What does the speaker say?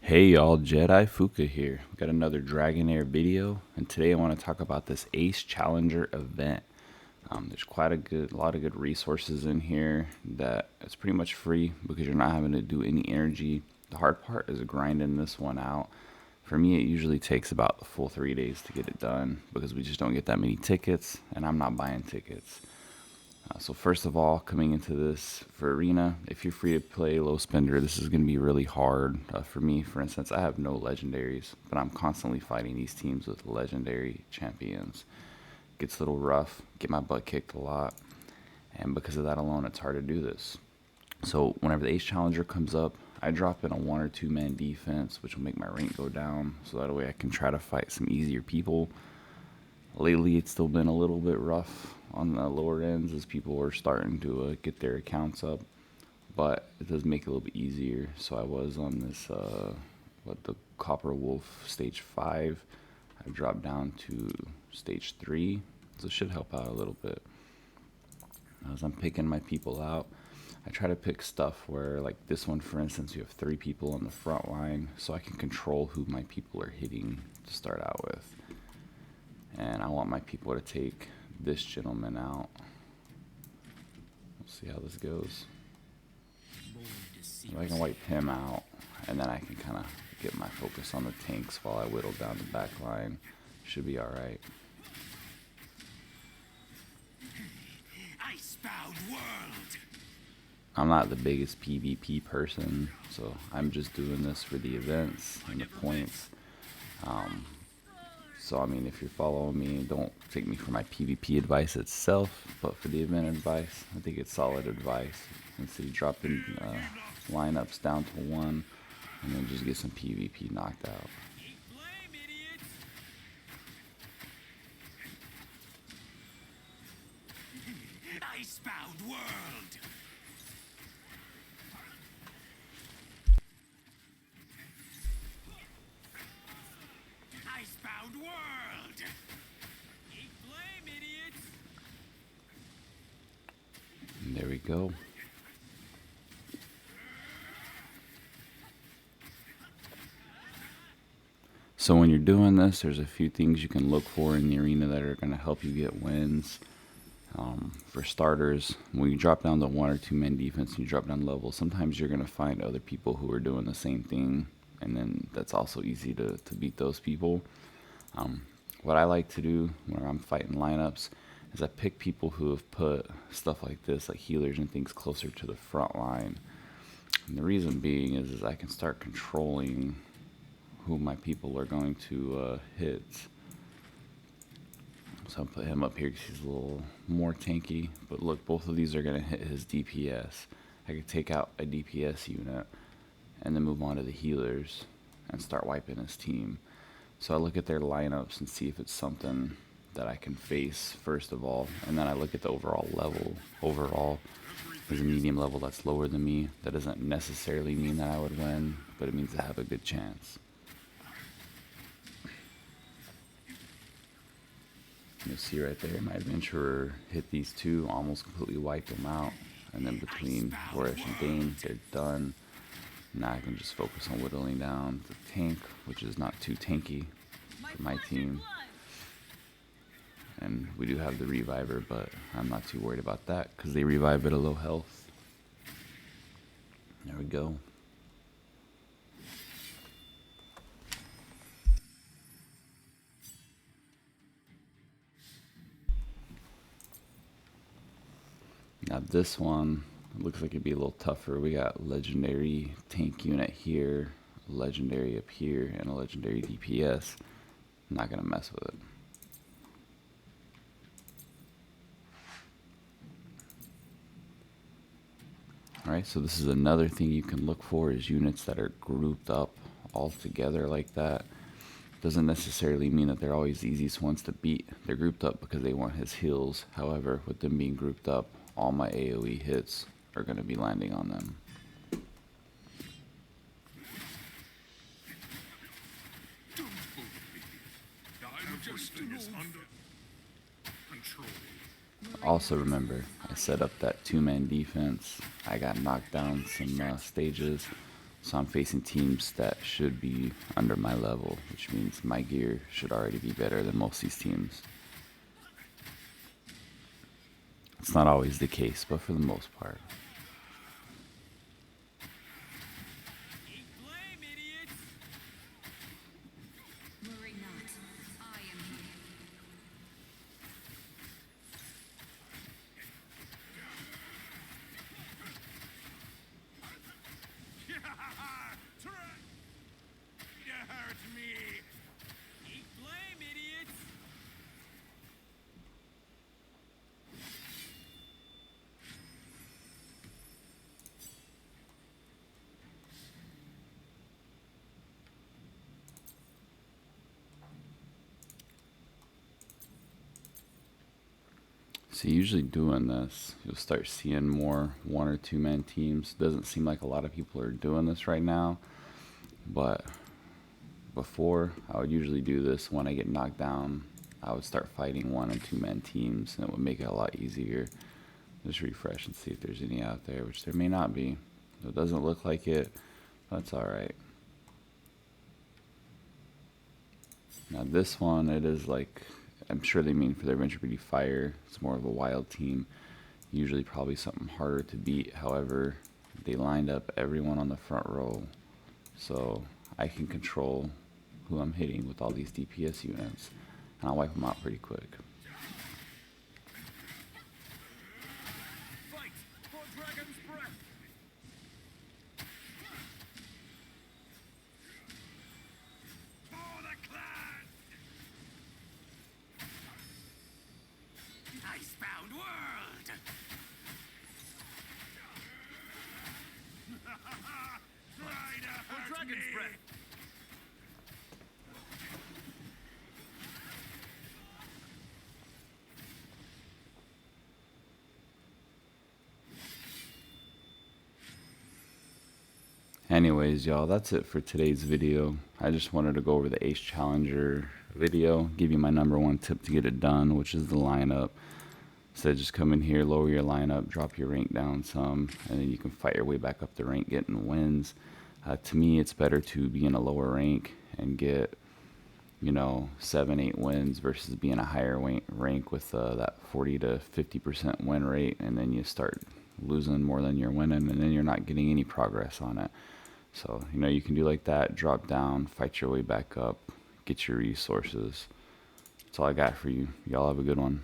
Hey y'all, Jedi Fuka here. We got another Dragonheir video, and today I want to talk about this Ace Challenger event. There's quite a lot of good resources in here that it's pretty much free because you're not having to do any energy. The hard part is grinding this one out. For me, it usually takes about the full 3 days to get it done because we just don't get that many tickets, and I'm not buying tickets. So first of all, coming into this for arena, if you're free to play low spender, this is going to be really hard. For me, for instance, I have no legendaries, but I'm constantly fighting these teams with legendary champions. Gets a little rough, get my butt kicked a lot, and because of that alone, it's hard to do this. So whenever the Ace Challenger comes up, I drop in a 1 or 2 man defense, which will make my rank go down, so that way I can try to fight some easier people. Lately, it's still been a little bit rough on the lower ends as people are starting to get their accounts up, but it does make it a little bit easier. So I was on this, the Copper Wolf stage 5. I dropped down to stage 3, so it should help out a little bit. As I'm picking my people out, I try to pick stuff where, like this one for instance, you have 3 people on the front line, so I can control who my people are hitting to start out with. And I want my people to take this gentleman out. We'll see how this goes. If I can wipe him out, and then I can kind of get my focus on the tanks while I whittle down the back line. Should be alright. I'm not the biggest PvP person, so I'm just doing this for the events and the points. So I mean, if you're following me, don't take me for my PvP advice itself, but for the event advice, I think it's solid advice. Instead of dropping lineups down to 1, and then just get some PvP knocked out. Icebound world. Icebound world. Eat blame, idiots. And there we go. So when you're doing this, there's a few things you can look for in the arena that are going to help you get wins. For starters, when you drop down to 1 or 2 man defense and you drop down level, sometimes you're going to find other people who are doing the same thing, and then that's also easy to beat those people. What I like to do when I'm fighting lineups is I pick people who have put stuff like this, like healers and things, closer to the front line. And the reason being is I can start controlling who my people are going to hit. So I'll put him up here because he's a little more tanky. But look, both of these are going to hit his DPS. I could take out a DPS unit and then move on to the healers and start wiping his team. So I look at their lineups and see if it's something that I can face first of all. And then I look at the overall level. Overall, there's a medium level that's lower than me. That doesn't necessarily mean that I would win, but it means I have a good chance. You'll see right there, my adventurer hit these 2, almost completely wiped them out. And then between Boresh and Dane, they're done. Now I can just focus on whittling down the tank, which is not too tanky for my team. And we do have the reviver, but I'm not too worried about that because they revive at a low health. There we go. Now this one looks like it'd be a little tougher. We got legendary tank unit here, legendary up here, and a legendary DPS. I'm not gonna mess with it. Alright, so this is another thing you can look for is units that are grouped up all together like that. Doesn't necessarily mean that they're always the easiest ones to beat. They're grouped up because they want his heals. However, with them being grouped up, all my AoE hits are going to be landing on them. Also remember, I set up that 2 man defense. I got knocked down some stages, So I'm facing teams that should be under my level, which means my gear should already be better than most of these teams. It's not always the case, but for the most part. Eat flame, idiots! Worry not. I am here. Try to hurt me! Eat flame, idiots! So usually doing this, you'll start seeing more 1 or 2 man teams. Doesn't seem like a lot of people are doing this right now, but before I would usually do this when I get knocked down. I would start fighting 1 and 2 man teams, and it would make it a lot easier. Just refresh and see if there's any out there, which there may not be. It doesn't look like it. That's alright. Now this one, it is like, I'm sure they mean for their Venture Beauty Fire. It's more of a wild team. Usually probably something harder to beat. However, they lined up everyone on the front row. So I can control who I'm hitting with all these DPS units. And I'll wipe them out pretty quick. Fight for Dragon's Breath! For the clan! Icebound world! Try to hurt Dragon's me! Breath! Anyways, y'all, that's it for today's video. I just wanted to go over the Ace Challenger video, give you my #1 tip to get it done, which is the lineup. So just come in here, lower your lineup, drop your rank down some, and then you can fight your way back up the rank, getting wins. To me, it's better to be in a lower rank and get, 7, 8 wins versus being a higher rank with that 40 to 50% win rate, and then you start losing more than you're winning, and then you're not getting any progress on it. So, you can do like that, drop down, fight your way back up, get your resources. That's all I got for you. Y'all have a good one.